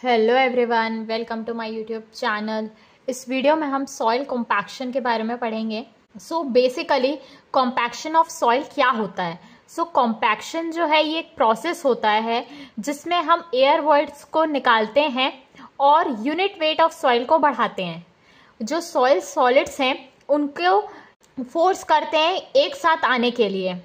Hello everyone, welcome to my YouTube channel. इस video में हम सॉइल कॉम्पैक्शन के बारे में पढ़ेंगे। बेसिकली कॉम्पैक्शन ऑफ सॉइल क्या होता है। कॉम्पैक्शन जो है ये एक प्रोसेस होता है जिसमें हम एयर वॉइड्स को निकालते हैं और यूनिट वेट ऑफ सॉइल को बढ़ाते हैं। जो सॉइल सॉलिड्स हैं उनको फोर्स करते हैं एक साथ आने के लिए।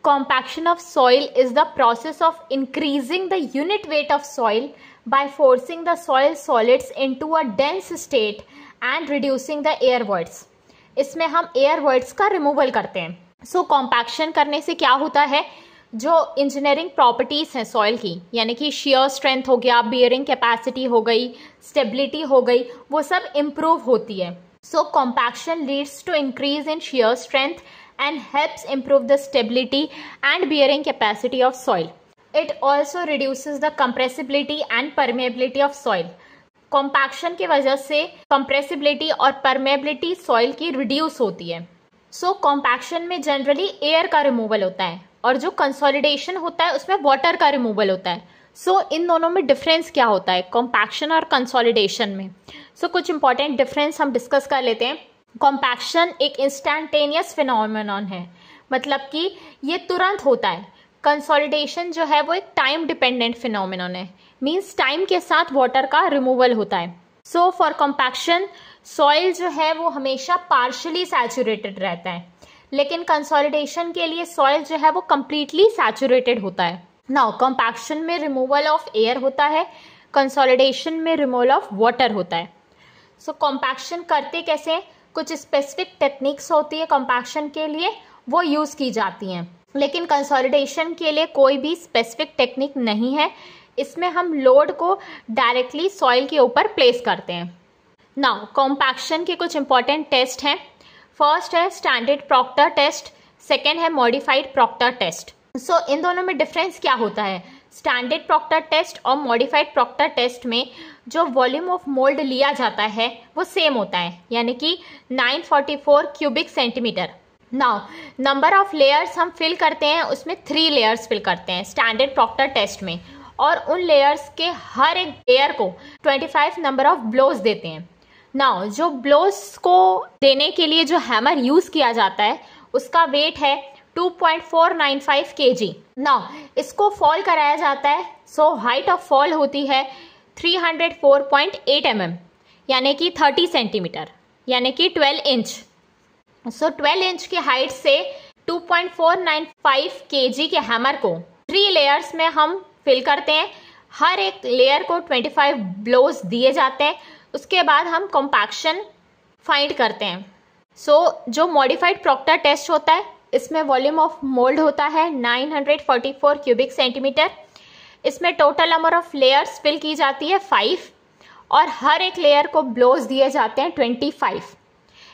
Compaction of soil is the process of increasing the unit weight of soil by forcing the soil solids into a dense state and reducing the air voids. इसमें हम air voids का रिमूवल करते हैं। compaction करने से क्या होता है, जो इंजीनियरिंग प्रॉपर्टीज हैं सॉइल की, यानी कि शेयर स्ट्रेंथ हो गया, बियरिंग कैपेसिटी हो गई, स्टेबिलिटी हो गई, वो सब इम्प्रूव होती है। compaction leads to increase in shear strength and helps improve the stability and bearing capacity of soil. It also reduces the compressibility and permeability of soil. Compaction की वजह से compressibility और permeability soil की reduce होती है। compaction में generally air का removal होता है और जो consolidation होता है उसमें water का removal होता है। इन दोनों में difference क्या होता है compaction और consolidation में। कुछ important difference हम discuss कर लेते हैं। कॉम्पैक्शन एक इंस्टेंटेनियस फिनोमेनॉन है, मतलब कि ये तुरंत होता है। कंसोलिडेशन जो है वो एक टाइम डिपेंडेंट फिनोमेनॉन है, मींस टाइम के साथ वाटर का रिमूवल होता है। फॉर कॉम्पैक्शन सॉइल जो है वो हमेशा पार्शियली सैचुरेटेड रहता है, लेकिन कंसोलिडेशन के लिए सॉइल जो है वो कंप्लीटली सैचुरेटेड होता है। नाउ कॉम्पैक्शन में रिमूवल ऑफ एयर होता है, कंसोलिडेशन में रिमूवल ऑफ वाटर होता है। कॉम्पैक्शन करते कैसे, कुछ स्पेसिफिक टेक्निक्स होती है कॉम्पैक्शन के लिए, वो यूज की जाती हैं, लेकिन कंसोलिडेशन के लिए कोई भी स्पेसिफिक टेक्निक नहीं है। इसमें हम लोड को डायरेक्टली सॉइल के ऊपर प्लेस करते हैं। नाउ कॉम्पैक्शन के कुछ इंपॉर्टेंट टेस्ट हैं। फर्स्ट है स्टैंडर्ड प्रॉक्टर टेस्ट, सेकेंड है मॉडिफाइड प्रॉक्टर टेस्ट। इन दोनों में डिफरेंस क्या होता है। स्टैंडर्ड प्रॉक्टर टेस्ट और मॉडिफाइड प्रॉक्टर टेस्ट में जो वॉल्यूम ऑफ मोल्ड लिया जाता है वो सेम होता है, यानी कि 944 cubic centimetre. Now number of layers हम फिल करते हैं, उसमें 3 लेयर्स फिल करते हैं स्टैंडर्ड प्रॉक्टर टेस्ट में, और उन लेयर्स के हर एक लेयर को 25 नंबर ऑफ ब्लोज देते हैं। नाउ जो ब्लोज को देने के लिए जो हैमर यूज किया जाता है उसका वेट है 2.495 kg। नाउ इसको फॉल कराया जाता है, हाइट ऑफ फॉल होती है 304.8 mm, यानी कि 30 सेंटीमीटर, यानी कि 12 इंच। 12 इंच की हाइट से 2.495 kg के हैमर को 3 लेयर्स में हम फिल करते हैं। हर एक लेयर को 25 ब्लोज दिए जाते हैं। उसके बाद हम कॉम्पैक्शन फाइंड करते हैं। जो मॉडिफाइड प्रॉक्टर टेस्ट होता है इसमें वॉल्यूम ऑफ मोल्ड होता है 944 क्यूबिक सेंटीमीटर। इसमें total number of layers fill की जाती है 5, और हर एक लेयर को ब्लोज दिए जाते हैं 25।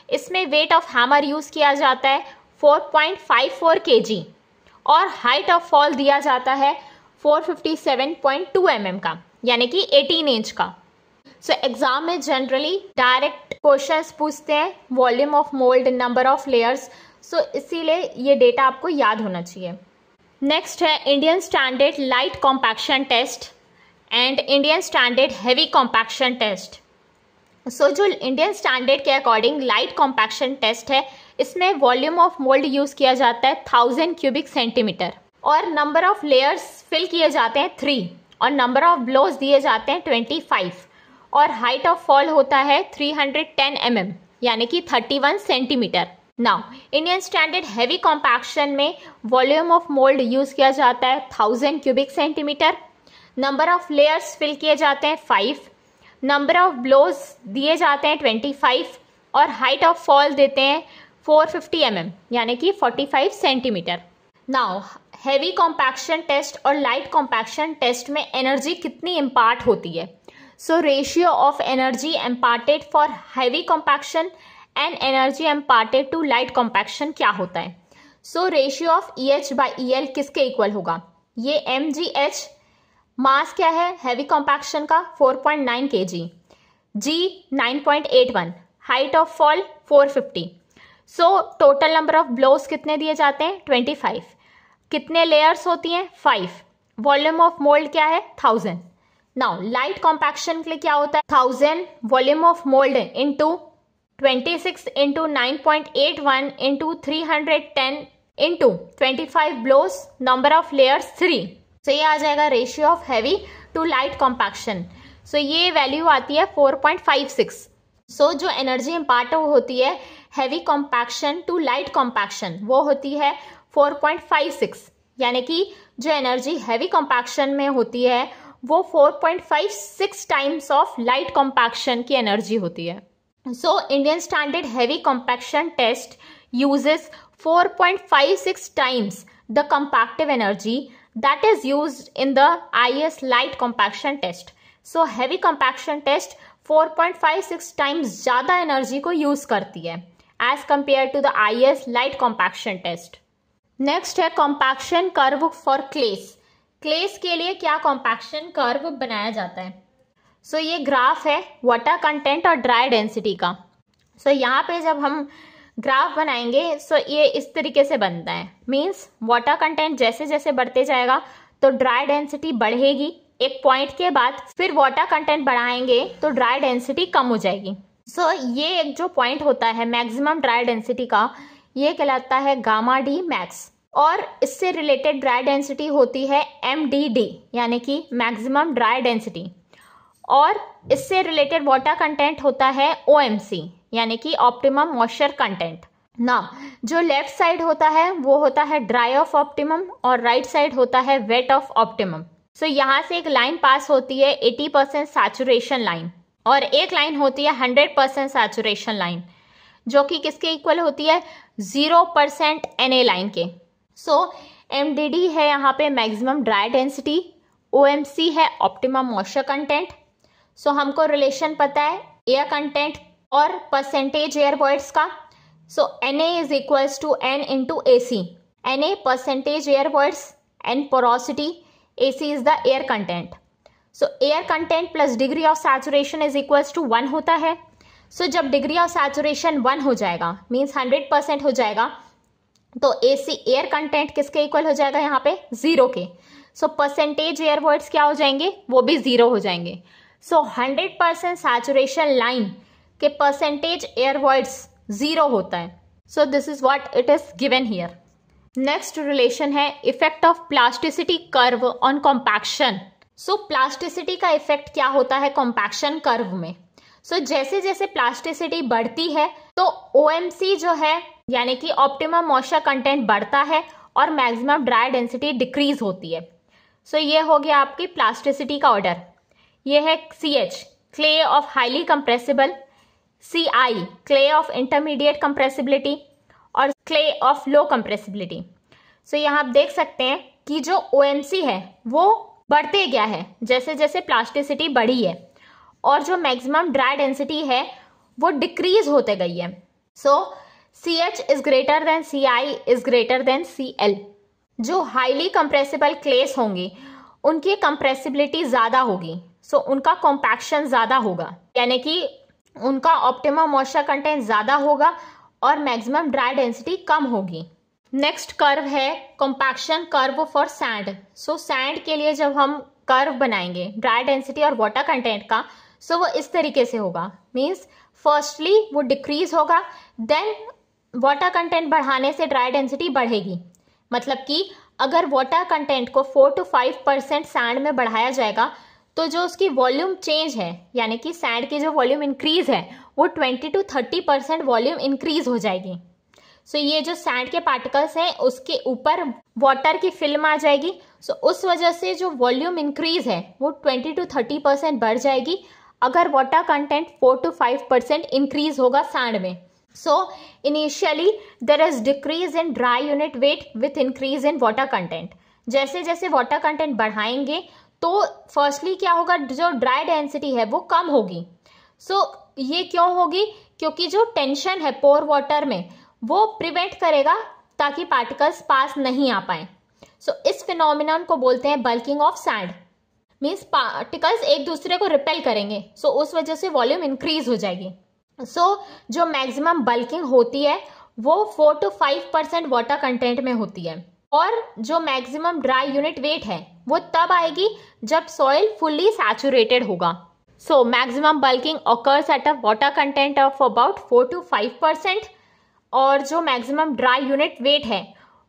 इसमें वेट ऑफ हैमर यूज किया जाता है 4.54 kg, और हाइट ऑफ फॉल दिया जाता है 457.2 mm का, यानी कि 18 इंच का। एग्जाम में जनरली डायरेक्ट क्वेश्चंस पूछते हैं, volume of mould, number of layers, इसीलिए ये डेटा आपको याद होना चाहिए। नेक्स्ट है Indian standard light compaction test and Indian standard heavy compaction test. जो इंडियन स्टैंडर्ड के अकॉर्डिंग लाइट कॉम्पैक्शन टेस्ट है, इसमें वॉल्यूम ऑफ मोल्ड यूज किया जाता है 1000 क्यूबिक सेंटीमीटर, और नंबर ऑफ लेयर्स फिल किए जाते हैं 3, और नंबर ऑफ ब्लोज दिए जाते हैं 25, और हाइट ऑफ फॉल होता है 310 mm, यानी कि 31 centimetre. Now Indian standard heavy compaction में वॉल्यूम ऑफ मोल्ड यूज किया जाता है 1000 cubic centimetre, number of layers fill किए जाते हैं 5, नंबर ऑफ ब्लोज दिए जाते हैं 25, और हाइट ऑफ फॉल देते हैं 450 mm, यानी कि 45 centimetre. Now heavy compaction test और लाइट कॉम्पैक्शन टेस्ट में एनर्जी कितनी इम्पार्ट होती है। Ratio of energy imparted for heavy compaction and energy imparted to light compaction क्या होता है। रेशियो ऑफ EH/EL किसके इक्वल होगा, ये mgh। मास क्या है हैवी कॉम्पैक्शन का 4.9 kg, g 9.81, height of fall 450। Total number of blows कितने दिए जाते हैं 25, कितने लेयर्स होती हैं 5, वॉल्यूम ऑफ मोल्ड क्या है 1000, नाउ लाइट कॉम्पैक्शन के लिए क्या होता है, 1000 volume of mould into 26 into 9.81 into 310 into 25 blows, number of layers 3। So ये आ जाएगा ratio of heavy to light compaction. So ये वैल्यू आती है 4.56। सो जो एनर्जी इम्पार्ट होती है heavy compaction to light compaction वो होती है 4.56, यानी कि जो एनर्जी हैवी कॉम्पैक्शन में होती है वो 4.56 टाइम्स ऑफ लाइट कॉम्पैक्शन की एनर्जी होती है। So Indian standard heavy compaction test uses 4.56 times the compactive energy that is used in the IS light compaction test. So heavy compaction test 4.56 times ज़्यादा energy को use करती है as compare to the IS light compaction test. Next है compaction curve for clays. Clays के लिए क्या compaction curve बनाया जाता है। सो ये ग्राफ है वाटर कंटेंट और ड्राई डेंसिटी का। सो यहाँ पे जब हम ग्राफ बनाएंगे सो ये इस तरीके से बनता है, मीन्स वाटर कंटेंट जैसे जैसे बढ़ते जाएगा तो ड्राई डेंसिटी बढ़ेगी एक पॉइंट के बाद, फिर वाटर कंटेंट बढ़ाएंगे तो ड्राई डेंसिटी कम हो जाएगी। सो ये एक जो पॉइंट होता है मैक्सिमम ड्राई डेंसिटी का, ये कहलाता है गामा डी मैक्स, और इससे रिलेटेड ड्राई डेंसिटी होती है MDD यानी कि मैक्सिमम ड्राई डेंसिटी, और इससे रिलेटेड वाटर कंटेंट होता है OMC यानी कि ऑप्टिमम मॉइस्चर कंटेंट। ना जो लेफ्ट साइड होता है वो होता है ड्राई ऑफ ऑप्टिमम और राइट साइड होता है वेट ऑफ ऑप्टिमम। सो यहाँ से एक लाइन पास होती है 80% सैचुरेशन लाइन, और एक लाइन होती है 100% सैचुरेशन लाइन, जो कि किसके इक्वल होती है 0% Na लाइन के। सो MDD है यहाँ पे मैक्सिमम ड्राई डेंसिटी, OMC है ऑप्टिमम मॉइस्चर कंटेंट। सो हमको रिलेशन पता है एयर कंटेंट और परसेंटेज एयर वॉइड्स का। So Na is equals to N into AC। Na percentage air voids, N porosity, AC is the air content. So air content plus degree of saturation is equals to 1 होता है। सो जब degree of saturation 1 हो जाएगा means 100% हो जाएगा, तो AC air content किसके equal हो जाएगा यहाँ पे 0 के। सो परसेंटेज एयर वॉइड्स क्या हो जाएंगे, वो भी 0 हो जाएंगे। सो 100% सैचुरेशन लाइन के परसेंटेज एयर वॉइड्स 0 होता है। So this is what it is given here. Next relation है effect of plasticity curve on compaction. So plasticity का इफेक्ट क्या होता है कॉम्पैक्शन कर्व में। सो जैसे जैसे प्लास्टिसिटी बढ़ती है तो OMC जो है यानी कि ऑप्टिमम मॉइस्चर कंटेंट बढ़ता है और मैक्सिमम ड्राई डेंसिटी डिक्रीज होती है। सो ये हो गया आपकी प्लास्टिसिटी का ऑर्डर। ये है CH clay of highly compressible, CI clay of intermediate compressibility, और क्ले ऑफ लो कंप्रेसिबिलिटी। सो यहाँ आप देख सकते हैं कि जो OMC है वो बढ़ते गया है जैसे जैसे प्लास्टिसिटी बढ़ी है, और जो मैक्सिमम ड्राई डेंसिटी है वो डिक्रीज होते गई है। सो CH is greater than CI is greater than CL। जो हाईली कंप्रेसिबल क्लेस होंगी उनकी कंप्रेसिबिलिटी ज्यादा होगी, सो उनका कॉम्पैक्शन ज्यादा होगा, यानी कि उनका ऑप्टिमम मॉइस्चर कंटेंट ज्यादा होगा और मैक्सिमम ड्राई डेंसिटी कम होगी। नेक्स्ट कर्व है compaction curve for sand. So sand के लिए जब हम कर्व बनाएंगे ड्राई डेंसिटी और वाटर कंटेंट का, सो वो इस तरीके से होगा, मीन्स फर्स्टली वो डिक्रीज होगा, देन वाटर कंटेंट बढ़ाने से ड्राई डेंसिटी बढ़ेगी। मतलब कि अगर वाटर कंटेंट को 4 to 5% सैंड में बढ़ाया जाएगा तो जो उसकी वॉल्यूम चेंज है यानी कि सैंड की जो वॉल्यूम इंक्रीज है वो 20 to 30% वॉल्यूम इंक्रीज हो जाएगी। सो ये जो सैंड के पार्टिकल्स हैं उसके ऊपर वाटर की फिल्म आ जाएगी, सो उस वजह से जो वॉल्यूम इंक्रीज है वो 20 to 30% बढ़ जाएगी अगर वाटर कंटेंट 4 to 5% इंक्रीज होगा सैंड में। So initially there is decrease in dry unit weight with increase in water content. जैसे जैसे वाटर कंटेंट बढ़ाएंगे तो फर्स्टली क्या होगा, जो ड्राई डेंसिटी है वो कम होगी। सो ये क्यों होगी, क्योंकि जो टेंशन है पोर वाटर में वो प्रिवेंट करेगा ताकि पार्टिकल्स पास नहीं आ पाए। सो इस फिनोमिनन को बोलते हैं bulking of sand, means particles एक दूसरे को रिपेल करेंगे, सो उस वजह से वॉल्यूम इंक्रीज हो जाएगी। जो मैक्सिमम बल्किंग होती है वो 4 to 5% वाटर कंटेंट में होती है, और जो मैक्सिमम ड्राई यूनिट वेट है वो तब आएगी जब सॉइल फुल्ली सैचुरेटेड होगा। So maximum bulking occurs at a water content of about 4 to 5%, और जो मैक्सिमम ड्राई यूनिट वेट है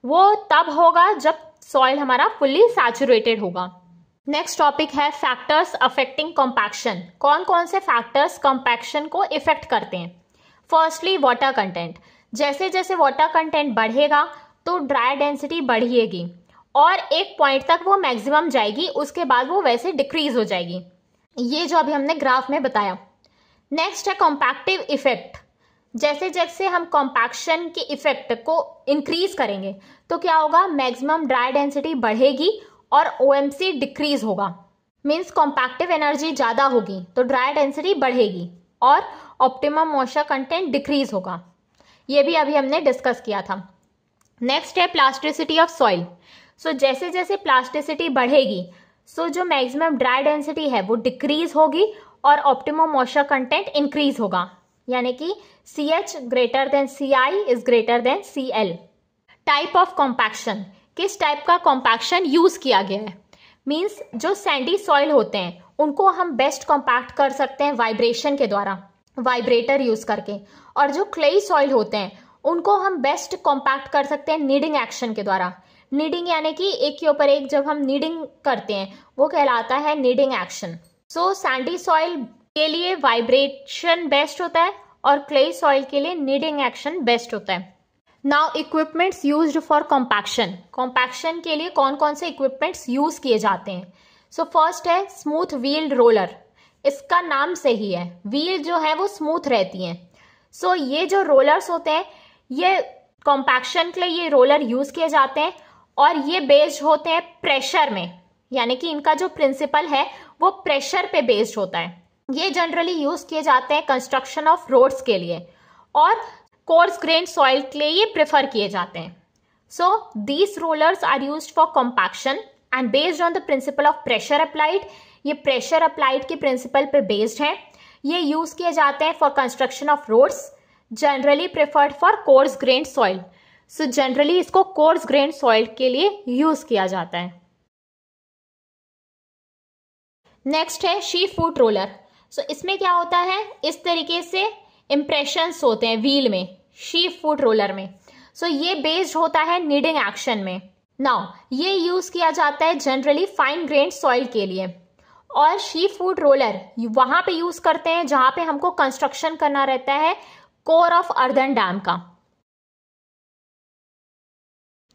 वो तब होगा जब सॉइल हमारा फुल्ली सैचुरेटेड होगा। नेक्स्ट टॉपिक है फैक्टर्स अफेक्टिंग कॉम्पैक्शन। कौन कौन से फैक्टर्स कॉम्पैक्शन को इफेक्ट करते हैं? Firstly water content. जैसे जैसे वाटर कंटेंट बढ़ेगा तो ड्राई डेंसिटी बढ़ेगी और एक पॉइंट तक वो मैक्सिमम जाएगी, उसके बाद वो वैसे डिक्रीज हो जाएगी। ये जो अभी हमने ग्राफ में बताया। नेक्स्ट है कॉम्पैक्टिव इफेक्ट। जैसे जैसे हम कॉम्पैक्शन के इफेक्ट को इंक्रीज करेंगे तो क्या होगा, मैक्सिमम ड्राई डेंसिटी बढ़ेगी और ओएमसी डिक्रीज होगा। मीन्स कॉम्पैक्टिव एनर्जी ज्यादा होगी तो ड्राई डेंसिटी बढ़ेगी और ऑप्टिमम मॉइस्चर कंटेंट डिक्रीज होगा। ये भी अभी हमने डिस्कस किया था। नेक्स्ट है प्लास्टिसिटी ऑफ सॉइल। सो जैसे जैसे प्लास्टिसिटी बढ़ेगी सो जो मैक्सिमम ड्राई डेंसिटी है वो डिक्रीज होगी और ऑप्टिमम मॉइस्चर कंटेंट इंक्रीज होगा, यानी कि CH greater than CI is greater than CL। Type of compaction. किस टाइप का कॉम्पैक्शन यूज किया गया है? मीन्स जो सैंडी सॉइल होते हैं उनको हम बेस्ट कॉम्पैक्ट कर सकते हैं वाइब्रेशन के द्वारा, वाइब्रेटर यूज करके, और जो क्लेई सॉइल होते हैं उनको हम बेस्ट कॉम्पैक्ट कर सकते हैं नीडिंग एक्शन के द्वारा। नीडिंग यानी कि एक के ऊपर एक जब हम नीडिंग करते हैं वो कहलाता है नीडिंग एक्शन। सो सैंडी सॉइल के लिए वाइब्रेशन बेस्ट होता है और क्लेई सॉइल के लिए नीडिंग एक्शन बेस्ट होता है। Now equipments used for compaction. Compaction के लिए कौन कौन से इक्विपमेंट्स यूज किए जाते हैं? सो फर्स्ट है स्मूथ व्हील्ड रोलर। इसका नाम से ही है, व्हील जो है वो स्मूथ रहती हैं। सो ये जो रोलर्स होते हैं ये कॉम्पैक्शन के लिए ये रोलर यूज किए जाते हैं और ये बेस्ड होते हैं प्रेशर में, यानी कि इनका जो प्रिंसिपल है वो प्रेशर पे बेस्ड होता है। ये जनरली यूज किए जाते हैं कंस्ट्रक्शन ऑफ रोड्स के लिए और कोर्स ग्रेन सॉइल के लिए ये प्रेफर किए जाते हैं। So these rollers are used for compaction and based on the principle of pressure applied. ये प्रेशर अप्लाइड के प्रिंसिपल पे बेस्ड है। ये यूज किए जाते हैं for construction of roads, generally preferred for coarse grain soil. So generally इसको coarse grain soil के लिए यूज किया जाता है। नेक्स्ट है शीप फुट रोलर। सो इसमें क्या होता है, इस तरीके से इंप्रेशंस होते हैं व्हील में, शीप फुट रोलर में। सो ये बेस्ड होता है नीडिंग एक्शन में। नाउ ये यूज किया जाता है जनरली फाइन ग्रेन सॉइल के लिए, और शीप फुट रोलर वहां पे यूज करते हैं जहां पे हमको कंस्ट्रक्शन करना रहता है कोर ऑफ अर्दन डैम का।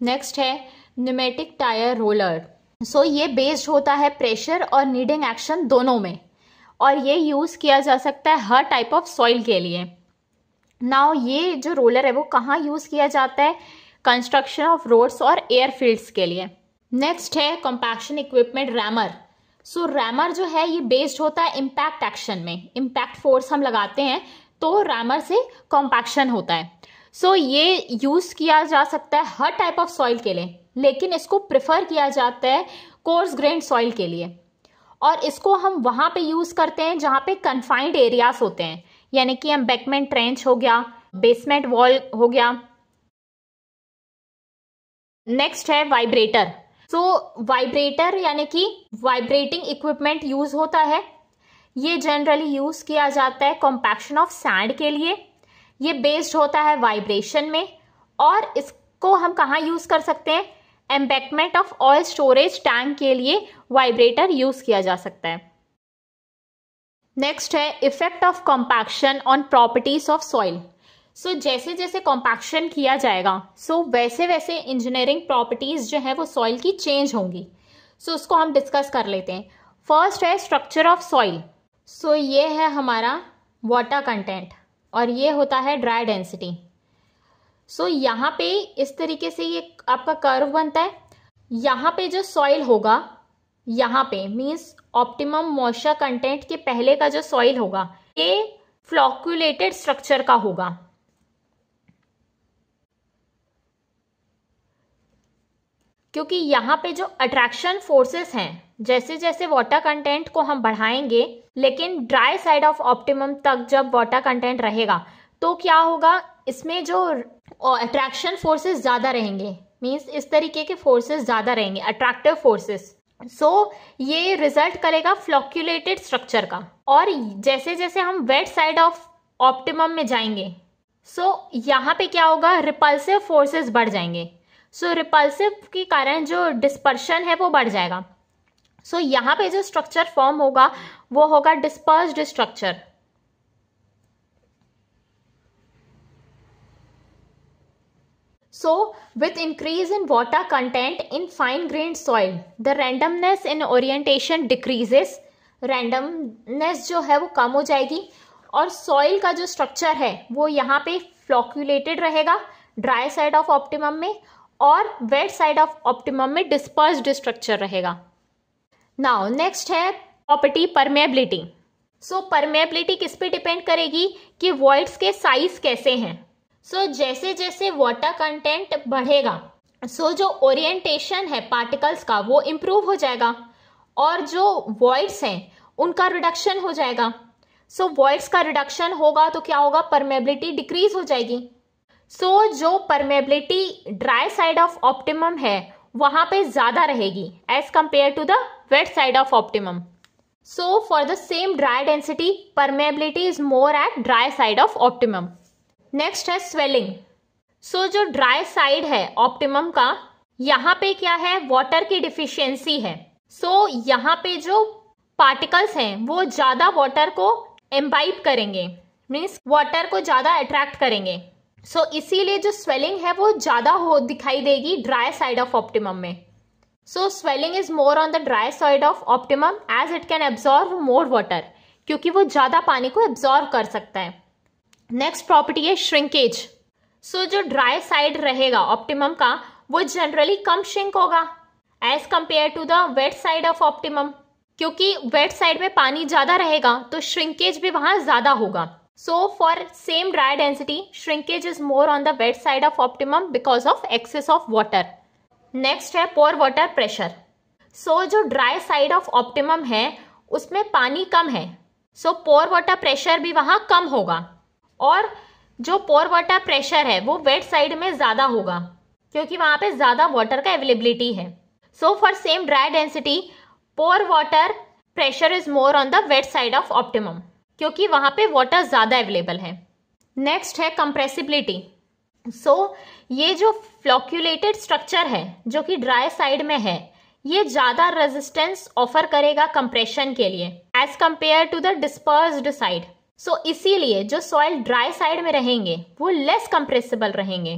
नेक्स्ट है न्यूमेटिक टायर रोलर। सो ये बेस्ड होता है प्रेशर और नीडिंग एक्शन दोनों में, और ये यूज किया जा सकता है हर टाइप ऑफ सॉइल के लिए। नाउ ये जो रोलर है वो कहाँ यूज किया जाता है? कंस्ट्रक्शन ऑफ रोड्स और एयरफील्ड्स के लिए। नेक्स्ट है कॉम्पैक्शन इक्विपमेंट रैमर। सो रैमर जो है ये बेस्ड होता है इम्पैक्ट एक्शन में। इम्पैक्ट फोर्स हम लगाते हैं तो रैमर से कॉम्पैक्शन होता है। सो ये यूज किया जा सकता है हर टाइप ऑफ सॉइल के लिए, लेकिन इसको प्रेफर किया जाता है कोर्स ग्रेन सॉइल के लिए, और इसको हम वहां पे यूज करते हैं जहां पे कन्फाइंड एरियाज होते हैं, यानी कि एम्बैंकमेंट ट्रेंच हो गया, बेसमेंट वॉल हो गया। नेक्स्ट है वाइब्रेटर। सो वाइब्रेटर यानी कि वाइब्रेटिंग इक्विपमेंट यूज होता है। ये जनरली यूज किया जाता है कॉम्पैक्शन ऑफ सैंड के लिए। ये बेस्ड होता है वाइब्रेशन में, और इसको हम कहाँ यूज कर सकते हैं? Embankment of oil storage tank के लिए वाइब्रेटर यूज किया जा सकता है। नेक्स्ट है effect of compaction on properties of soil. So जैसे जैसे कॉम्पैक्शन किया जाएगा सो वैसे वैसे इंजीनियरिंग प्रॉपर्टीज जो है वो सॉइल की चेंज होंगी। सो उसको हम डिस्कस कर लेते हैं। फर्स्ट है स्ट्रक्चर ऑफ सॉइल। सो ये है हमारा वाटर कंटेंट और ये होता है ड्राई डेंसिटी। सो यहाँ पे इस तरीके से ये आपका कर्व बनता है। यहाँ पे जो सॉइल होगा, यहाँ पे मीन्स ऑप्टिमम मॉइस्चर कंटेंट के पहले का जो सॉइल होगा ये फ्लॉक्यूलेटेड स्ट्रक्चर का होगा। क्योंकि यहाँ पे जो अट्रैक्शन फोर्सेस हैं, जैसे जैसे वाटर कंटेंट को हम बढ़ाएंगे, लेकिन ड्राई साइड ऑफ ऑप्टिमम तक जब वाटर कंटेंट रहेगा तो क्या होगा, इसमें जो अट्रैक्शन फोर्सेस ज्यादा रहेंगे, मीन्स इस तरीके के फोर्सेस ज्यादा रहेंगे, अट्रैक्टिव फोर्सेस, ये रिजल्ट करेगा फ्लॉक्यूलेटेड स्ट्रक्चर का। और जैसे जैसे हम वेट साइड ऑफ ऑप्टिमम में जाएंगे यहाँ पे क्या होगा, रिपल्सिव फोर्सेस बढ़ जाएंगे। रिपल्सिव के कारण जो डिस्पर्शन है वो बढ़ जाएगा। यहाँ पे जो स्ट्रक्चर फॉर्म होगा वो होगा dispersed structure. With increase in water content in fine grained soil, the randomness in orientation decreases. Randomness जो है वो कम हो जाएगी और सॉइल का जो स्ट्रक्चर है वो यहाँ पे फ्लॉक्यूलेटेड रहेगा ड्राई साइड ऑफ ऑप्टिमम में, और वेट साइड ऑफ ऑप्टिमम में डिस्पर्स्ड स्ट्रक्चर रहेगा। नाउ नेक्स्ट है प्रॉपर्टी परमेबिलिटी। परमेबिलिटी किस पे डिपेंड करेगी कि वॉइड्स के साइज कैसे हैं। जैसे जैसे वाटर कंटेंट बढ़ेगा जो ओरिएंटेशन है पार्टिकल्स का वो इम्प्रूव हो जाएगा और जो वॉइड्स हैं उनका रिडक्शन हो जाएगा। वॉइड्स का रिडक्शन होगा तो क्या होगा, परमेबिलिटी डिक्रीज हो जाएगी। जो permeability dry side of optimum है वहां पे ज्यादा रहेगी as compare to the wet side of optimum. For the same dry density permeability is more at dry side of optimum. Next है स्वेलिंग। जो ड्राई साइड है ऑप्टिमम का, यहाँ पे क्या है, वाटर की डिफिशियंसी है। यहाँ पे जो पार्टिकल्स हैं वो ज्यादा वाटर को एम्बाइब करेंगे, मीन्स वाटर को ज्यादा अट्रैक्ट करेंगे। इसीलिए जो स्वेलिंग है वो ज्यादा दिखाई देगी ड्राई साइड ऑफ ऑप्टिमम में। Swelling is more on the dry side of optimum as it can absorb more water, क्योंकि वो ज्यादा पानी को एब्जॉर्व कर सकता है। नेक्स्ट प्रॉपर्टी है श्रिंकेज। जो ड्राई साइड रहेगा ऑप्टिमम का वो जनरली कम श्रिंक होगा as compare to the wet side of optimum, क्योंकि वेट साइड में पानी ज्यादा रहेगा तो श्रिंकेज भी वहां ज्यादा होगा। For same dry density shrinkage is more on the wet side of optimum because of excess of water. Next है पोर वाटर प्रेशर। जो ड्राई साइड ऑफ ऑप्टिमम है उसमें पानी कम है, पोर वाटर प्रेशर भी वहां कम होगा, और जो पोर वाटर प्रेशर है वो वेट साइड में ज्यादा होगा क्योंकि वहां पे ज्यादा वाटर का अवेलेबिलिटी है। For same dry density pore water pressure is more on the wet side of optimum, क्योंकि वहां पे वाटर ज्यादा अवेलेबल है। नेक्स्ट है कंप्रेसिबिलिटी। ये जो फ्लॉक्यूलेटेड स्ट्रक्चर है जो कि ड्राई साइड में है, ये ज्यादा रेजिस्टेंस ऑफर करेगा कंप्रेशन के लिए as compare to the dispersed side. इसीलिए जो सॉइल ड्राई साइड में रहेंगे वो लेस कंप्रेसिबल रहेंगे।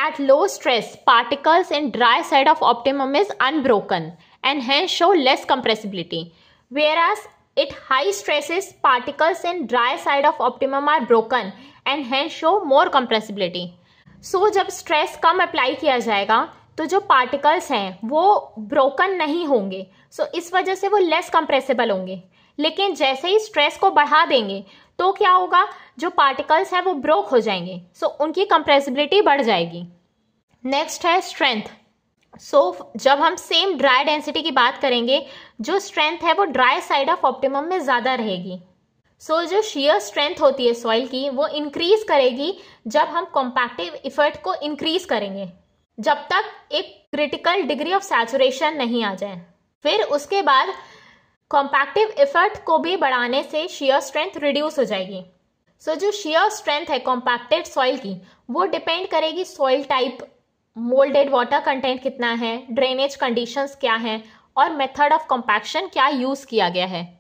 At low stress particles in dry side of optimum is unbroken and hence show less compressibility, whereas at high stresses particles in dry side of optimum are broken and hence show more compressibility. जब stress कम apply किया जाएगा तो जो particles हैं वो broken नहीं होंगे, इस वजह से वो लेस कंप्रेसिबल होंगे। लेकिन जैसे ही स्ट्रेस को बढ़ा देंगे तो क्या होगा, जो पार्टिकल्स हैं वो ब्रोक हो जाएंगे, उनकी कंप्रेसिबिलिटी बढ़ जाएगी। नेक्स्ट है स्ट्रेंथ। जब हम सेम ड्राई डेंसिटी की बात करेंगे, जो स्ट्रेंथ है वो ड्राई साइड ऑफ ऑप्टिमम में ज्यादा रहेगी। जो शियर स्ट्रेंथ होती है सॉइल की वो इंक्रीज करेगी जब हम कॉम्पैक्टिव इफर्ट को इंक्रीज करेंगे, जब तक एक क्रिटिकल डिग्री ऑफ सैचुरेशन नहीं आ जाए। फिर उसके बाद कॉम्पैक्टिव इफर्ट को भी बढ़ाने से शियर स्ट्रेंथ रिड्यूस हो जाएगी। जो शियर स्ट्रेंथ है कॉम्पैक्टेड सॉइल की वो डिपेंड करेगी soil type, moulded water content कितना है, ड्रेनेज कंडीशंस क्या हैं और मेथड ऑफ कॉम्पैक्शन क्या यूज किया गया है।